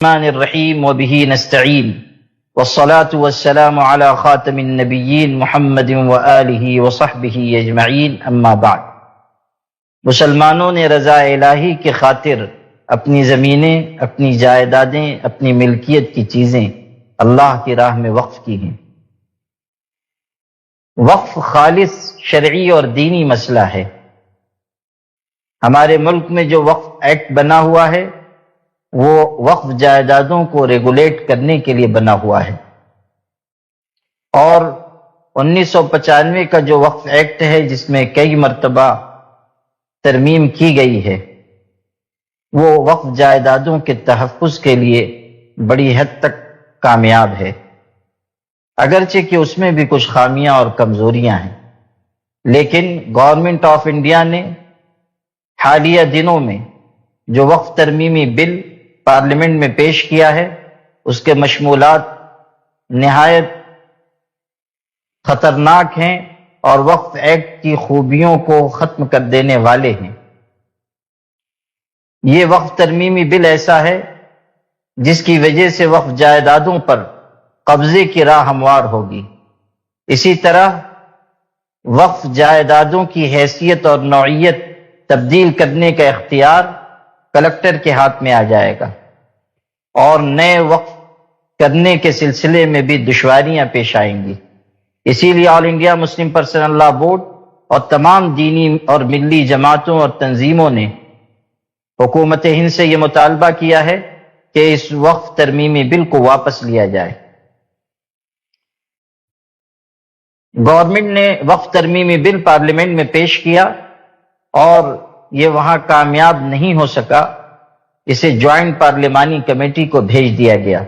الرحمن الرحیم وبه نستعین والصلاة والسلام علی خاتم النبیین محمد وآلہ وصحبہ اجمعین اما بعد۔ مسلمانوں نے رضا الہی کی خاطر اپنی زمینیں، اپنی جائیدادیں، اپنی ملکیت کی چیزیں اللہ کی راہ میں وقف کی ہیں۔ وقف خالص شرعی اور دینی مسئلہ ہے۔ ہمارے ملک میں جو وقف ایکٹ بنا ہوا ہے وہ وقف جائیدادوں کو ریگولیٹ کرنے کے لیے بنا ہوا ہے، اور 1995 کا جو وقف ایکٹ ہے جس میں کئی مرتبہ ترمیم کی گئی ہے، وہ وقف جائیدادوں کے تحفظ کے لیے بڑی حد تک کامیاب ہے، اگرچہ کہ اس میں بھی کچھ خامیاں اور کمزوریاں ہیں، لیکن گورنمنٹ آف انڈیا نے حالیہ دنوں میں جو وقف ترمیمی بل پارلیمنٹ میں پیش کیا ہے، اس کے مشمولات نہایت خطرناک ہیں اور وقف ایکٹ کی خوبیوں کو ختم کر دینے والے ہیں۔ یہ وقف ترمیمی بل ایسا ہے جس کی وجہ سے وقف جائیدادوں پر قبضے کی راہ ہموار ہوگی۔ اسی طرح وقف جائیدادوں کی حیثیت اور نوعیت تبدیل کرنے کا اختیار کلکٹر کے ہاتھ میں آ جائے گا، اور نئے وقف کرنے کے سلسلے میں بھی دشواریاں پیش آئیں گی۔ اسی لیے All India Muslim Personal Law Board اور تمام دینی اور ملی جماعتوں اور تنظیموں نے حکومت ہند سے یہ مطالبہ کیا ہے کہ اس وقف ترمیمی بل کو واپس لیا جائے۔ گورنمنٹ نے وقف ترمیمی بل پارلیمنٹ میں پیش کیا اور یہ وہاں کامیاب نہیں ہو سکا، اسے جوائنٹ پارلیمانی کمیٹی کو بھیج دیا گیا۔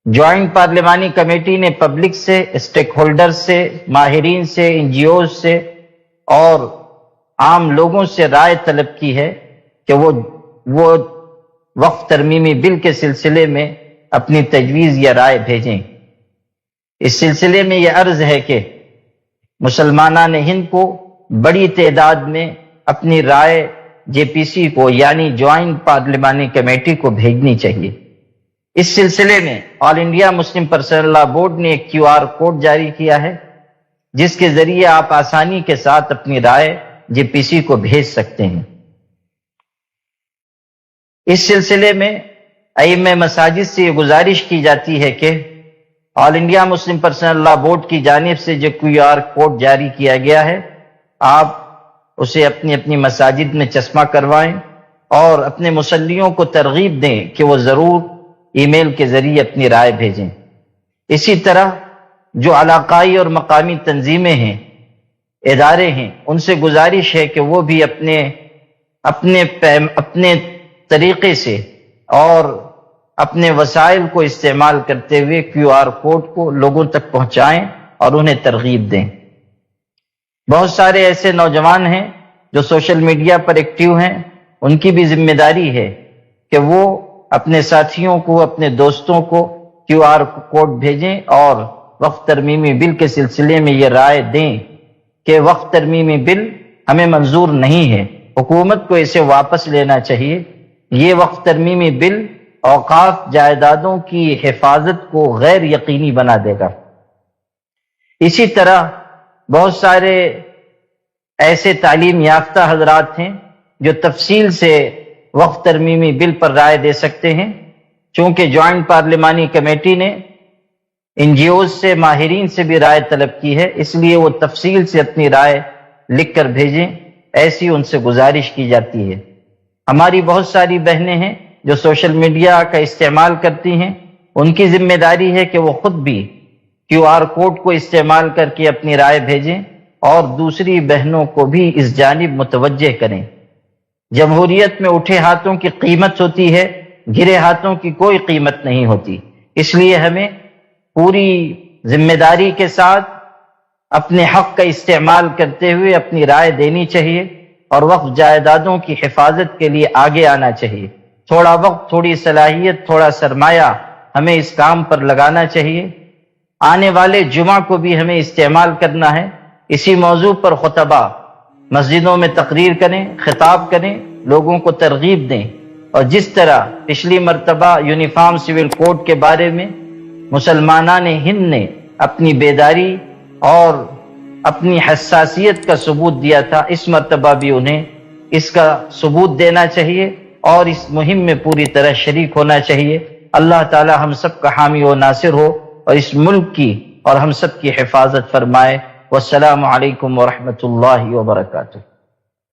جوائنٹ پارلیمانی کمیٹی نے پبلک سے، اسٹیک ہولڈر سے، ماہرین سے، این جی اوز سے اور عام لوگوں سے رائے طلب کی ہے کہ وہ وقف ترمیمی بل کے سلسلے میں اپنی تجویز یا رائے بھیجیں۔ اس سلسلے میں یہ عرض ہے کہ مسلمانان ہند کو بڑی تعداد میں اپنی رائے جے پی سی کو یعنی جوائنٹ پارلیمانی کمیٹی کو بھیجنی چاہیے۔ اس سلسلے میں All India Muslim Personal Law Board نے ایک QR کوڈ جاری کیا ہے جس کے ذریعے آپ آسانی کے ساتھ اپنی رائے جے پی سی کو بھیج سکتے ہیں۔ اس سلسلے میں ائمہ مساجد سے یہ گزارش کی جاتی ہے کہ All India Muslim Personal Law Board کی جانب سے جو QR کوڈ جاری کیا گیا ہے، آپ اسے اپنی اپنی مساجد میں چسپاں کروائیں اور اپنے مصلیوں کو ترغیب دیں کہ وہ ضرور ای میل کے ذریعے اپنی رائے بھیجیں۔ اسی طرح جو علاقائی اور مقامی تنظیمیں ہیں، ادارے ہیں، ان سے گزارش ہے کہ وہ بھی اپنے طریقے سے اور اپنے وسائل کو استعمال کرتے ہوئے QR کوڈ کو لوگوں تک پہنچائیں اور انہیں ترغیب دیں۔ بہت سارے ایسے نوجوان ہیں جو سوشل میڈیا پر ایکٹیو ہیں، ان کی بھی ذمہ داری ہے کہ وہ اپنے ساتھیوں کو، اپنے دوستوں کو QR کوڈ بھیجیں اور وقف ترمیمی بل کے سلسلے میں یہ رائے دیں کہ وقف ترمیمی بل ہمیں منظور نہیں ہے، حکومت کو اسے واپس لینا چاہیے۔ یہ وقف ترمیمی بل اوقاف جائیدادوں کی حفاظت کو غیر یقینی بنا دے گا۔ اسی طرح بہت سارے ایسے تعلیم یافتہ حضرات ہیں جو تفصیل سے وقف ترمیمی بل پر رائے دے سکتے ہیں۔ چونکہ جوائنٹ پارلیمانی کمیٹی نے این جی اوز سے، ماہرین سے بھی رائے طلب کی ہے، اس لیے وہ تفصیل سے اپنی رائے لکھ کر بھیجیں، ایسی ان سے گزارش کی جاتی ہے۔ ہماری بہت ساری بہنیں ہیں جو سوشل میڈیا کا استعمال کرتی ہیں، ان کی ذمہ داری ہے کہ وہ خود بھی QR کوڈ کو استعمال کر کے اپنی رائے بھیجیں اور دوسری بہنوں کو بھی اس جانب متوجہ کریں۔ جمہوریت میں اٹھے ہاتھوں کی قیمت ہوتی ہے، گرے ہاتھوں کی کوئی قیمت نہیں ہوتی، اس لیے ہمیں پوری ذمہ داری کے ساتھ اپنے حق کا استعمال کرتے ہوئے اپنی رائے دینی چاہیے اور وقف جائیدادوں کی حفاظت کے لیے آگے آنا چاہیے۔ تھوڑا وقت، تھوڑی صلاحیت، تھوڑا سرمایہ ہمیں اس کام پر لگانا چاہیے۔ آنے والے جمعہ کو بھی ہمیں استعمال کرنا ہے، اسی موضوع پر خطبہ مسجدوں میں تقریر کریں، خطاب کریں، لوگوں کو ترغیب دیں اور جس طرح پچھلی مرتبہ یونیفارم سول کوڈ کے بارے میں مسلمانان ہند نے اپنی بیداری اور اپنی حساسیت کا ثبوت دیا تھا، اس مرتبہ بھی انہیں اس کا ثبوت دینا چاہیے اور اس مہم میں پوری طرح شریک ہونا چاہیے۔ اللہ تعالی ہم سب کا حامی و ناصر ہو اور اس ملک کی اور ہم سب کی حفاظت فرمائے۔ والسلام علیکم ورحمۃ اللہ وبرکاتہ۔